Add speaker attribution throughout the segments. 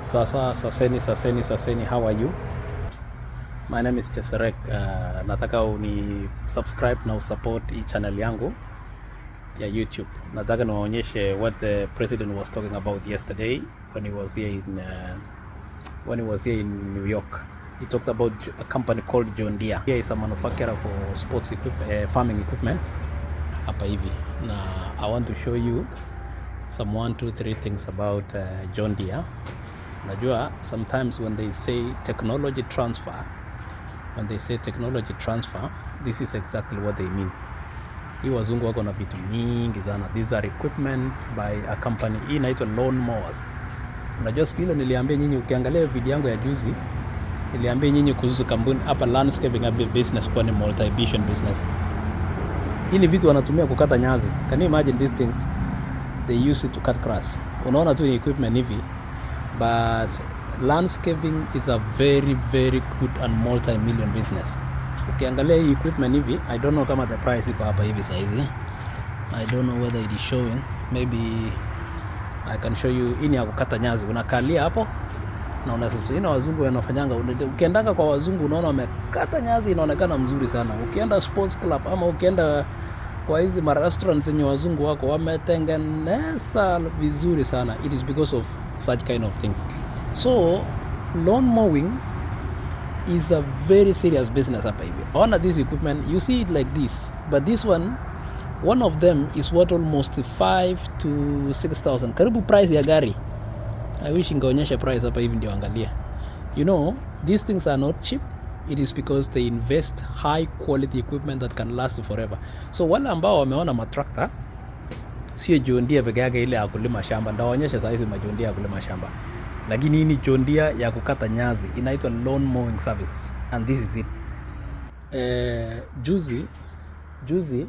Speaker 1: Saseni, how are you? My name is Cheserek. Nataka uni subscribe na usupport hii channel yangu ya YouTube. Nataka niwaonyeshe what the president was talking about yesterday when he was here in New York. He talked about a company called John Deere. Deere is a manufacturer for sports equipment, farming equipment. Hapa hivi. Na I want to show you some 1, 2, 3 things about John Deere. Najua sometimes when they say technology transfer, this is exactly what they mean. Hii wazungu wako na vitu mingi sana. These are equipment by a company. Hii inaitwa lawn mowers. Unajua siku ile niliambia nyinyi, ukiangalia video yangu ya juzi, niliambia nyinyi kuhusu kampuni hapa landscaping business kwa ni multi-billion business. Hii ni vitu wanatumia kukata nyasi. Can you imagine these things? They use it to cut grass. Unaona tu ni equipment hivi. But landscaping is a very, very good and multi-million business. Ukiangalia hii equipment hivi, I don't know kama the price iko hapa hivi saizi. I don't know whether it is showing. Maybe I can show you. Hii ni ya kukata nyasi. Unakalia hapo na unasusu. Ina wazungu wanafanyanga. Ukiendanga kwa wazungu unaona wamekata nyasi, inaonekana mzuri sana. Ukienda sports club ama ukienda kwa hizi restaurants zenye wazungu wako wametengeneza vizuri sana. It is because of such kind of things. So lawn mowing is a very serious business hapa hivi. One of these equipment, you see it like this, but this one of them is worth almost 5 to 6,000. Karibu price ya gari. I wish ingeonyesha price hapa hivi ndio angalia. You know, these things are not cheap. It is because they invest high quality equipment that can last forever. So wale ambao wameona matrakta, sio John Deere peke yake ile ya kulima shamba. Ndawaonyesha sasa hizi John Deere ya kulima shamba. Lakini hii ni John Deere ya kukata nyasi. Inaitwa lawn mowing services. And this is it. Juzi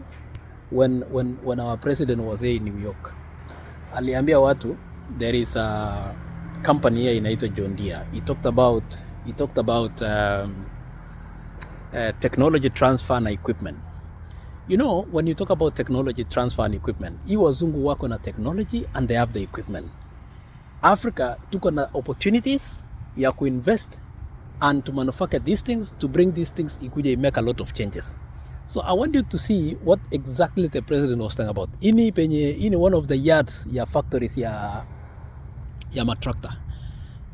Speaker 1: when our president was here in New York, aliambia watu there is a company here inaitwa John Deere. He talked about technology transfer and equipment. You know, when you talk about technology transfer and equipment, hii wazungu wako na technology and they have the equipment. Africa tuko na opportunities ya kuinvest and to manufacture these things, to bring these things ikuje make a lot of changes. So I want you to see what exactly the president was talking about. Ini one of the yards ya factories ya matrakta.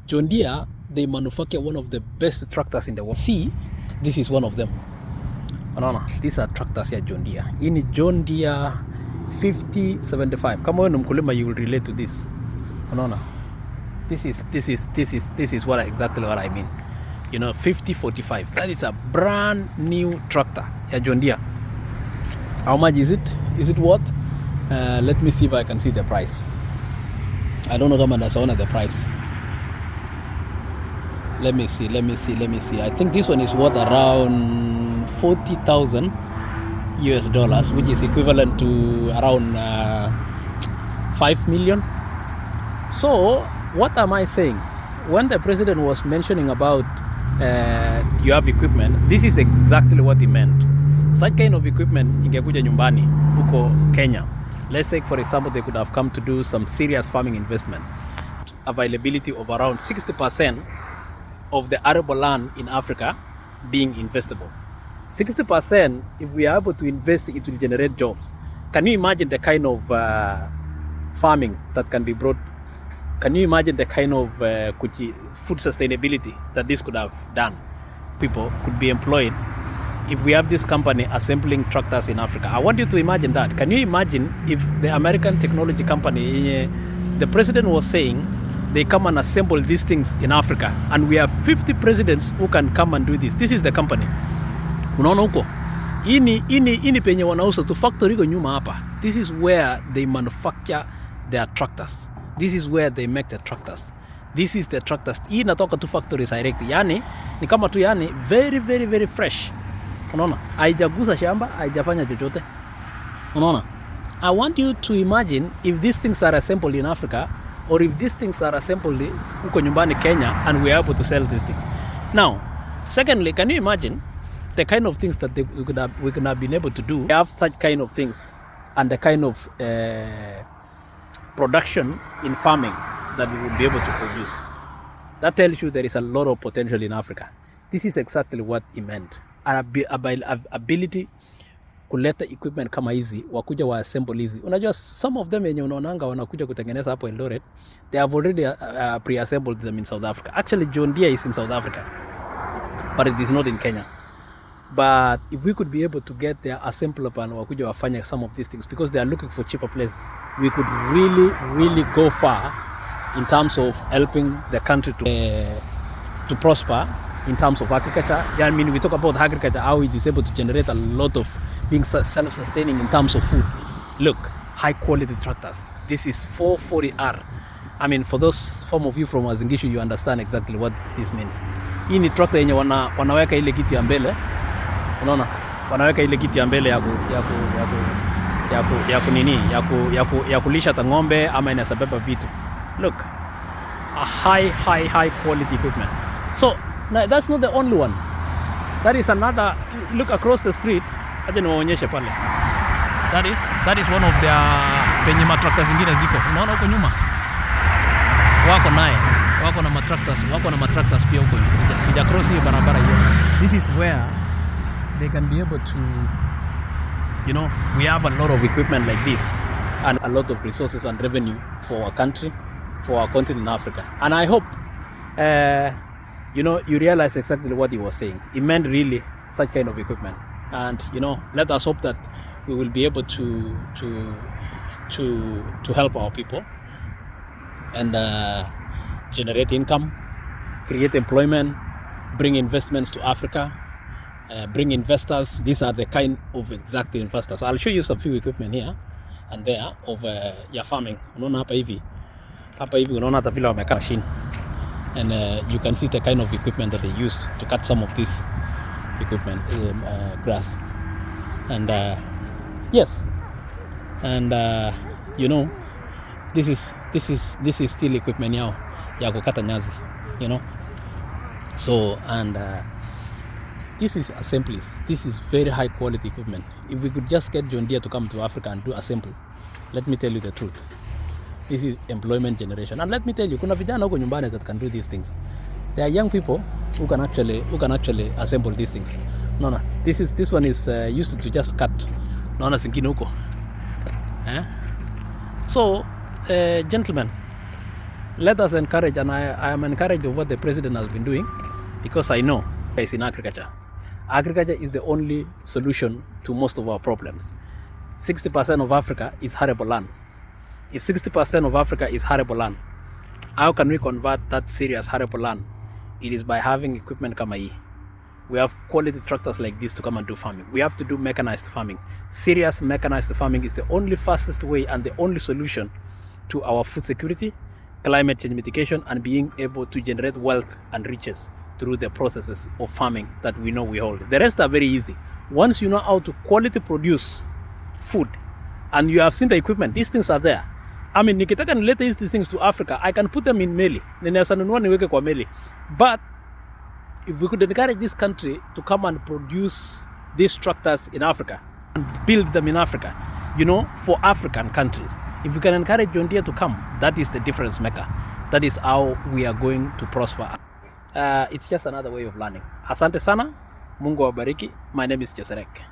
Speaker 1: John Deere, they manufacture one of the best tractors in the world. See, this is one of them. Unaona, these are tractors ya John Deere. Hii ni John Deere 5075. Kama wewe ni mkulima, you will relate to this. Unaona, this is exactly what I mean. You know, 5045. That is a brand new tractor ya John Deere. How much is it? Is it worth? Let me see if I can see the price. I don't know kama nasaona the price. Let me see. I think this one is worth around $40,000 US, which is equivalent to around 5 million. So, what am I saying? When the president was mentioning about you have equipment, this is exactly what he meant. Such kind of equipment ingekuja nyumbani huko Kenya. Let's say, for example, they could have come to do some serious farming investment. Availability of around 60% of the arable land in Africa being investable. 60%, if we are able to invest, it will generate jobs. Can you imagine the kind of farming that can be brought? Can you imagine the kind of food sustainability that this could have done? People could be employed if we have this company assembling tractors in Africa. I want you to imagine that. Can you imagine if the American technology company, the president was saying, they come and assemble these things in Africa, and we have 50 presidents who can come and do this. This is the company. Unaona huko? Ini penye wanauza tu factory iko nyuma hapa. This is where they manufacture their tractors. This is where they make the tractors. This is the tractors. Hii inatoka tu factories direct. Yani ni kama tu very, very, very fresh. Unaona? Haijagusa shamba, haijafanya chochote. Unaona? I want you to imagine if these things are assembled in Africa, or if these things are assembled huko nyumbani Kenya, and we are able to sell these things. Now, secondly, can you imagine the kind of things that we could have been able to do? We have such kind of things and the kind of production in farming that we would be able to produce. That tells you there is a lot of potential in Africa. This is exactly what he meant. Ability kuleta equipment kama hizi, wakuja wa assemble hizi. Unajua some of them yenye unaonanga wanakuja kutengeneza hapo Eldoret, they have already pre-assembled them in South Africa. Actually, John Deere is in South Africa, but it is not in Kenya. But if we could be able to get their assembler and wakuja wafanya some of these things, because they are looking for cheaper places, we could really go far in terms of helping the country to prosper in terms of agriculture. I mean, we talk about agriculture, how it is able to generate a lot of being self-sustaining in terms of food. Look, high quality tractors. This is 440R. I mean, for those some of you from Wazingishu, you understand exactly what this means. Hii ni tractor yenye wanaweka ile kiti ya mbele. Unaona? Wanaweka ile kiti ya mbele ya kulisha ta ng'ombe ama inasabeba vitu. Look, a high quality equipment. So that's not the only one. That is another. Look across the street. Aje niwaonyeshe pale. That is one of their penye matrakta zingine ziko. Unaona huko nyuma? Wako na matraktas pia huko. Sija cross hiyo barabara hiyo. This is where they can be able to, you know, we have a lot of equipment like this and a lot of resources and revenue for our country, for our continent in Africa. And I hope you know, you realize exactly what he was saying. He meant really such kind of equipment. And you know, let us hope that we will be able to help our people and generate income, create employment, bring investments to Africa, bring investors. These are the kind of exact investors. I'll show you some few equipment here and there of ya farming. Unaona hapa hivi unaona hata vile wameka machine. And you can see the kind of equipment that they use to cut some of this equipment, grass. And yes, and you know, this is still equipment yao ya kukata nyasi, you know. So and this is assemblies. This is very high quality equipment. If we could just get John Deere to come to Africa and do assembly, let me tell you the truth, this is employment generation. And let me tell you, kuna vijana huko nyumbani that can do these things. There are young people who can actually assemble these things. No, this one is used to just cut. Naona zingine huko. So gentlemen, let us encourage, and I am encouraged of what the president has been doing, because I know it's in agriculture. Agriculture is the only solution to most of our problems. 60% of Africa is arable land. If 60% of Africa is arable land, how can we convert that serious arable land? It is by having equipment kama hii. We have quality tractors like this to come and do farming. We have to do mechanized farming. Serious mechanized farming is the only fastest way and the only solution to our food security, climate change mitigation, and being able to generate wealth and riches through the processes of farming that we know we hold. The rest are very easy. Once you know how to quality produce food and you have seen the equipment, these things are there. I mean, nikitaka nilete these things to Africa, I can put them in meli. Ninaweza nunua niweke kwa meli. But if we could encourage this country to come and produce these tractors in Africa and build them in Africa, you know, for African countries. If we can encourage John Deere to come, that is the difference maker. That is how we are going to prosper. It's just another way of learning. Asante sana. Mungu awabariki. My name is Jeserek.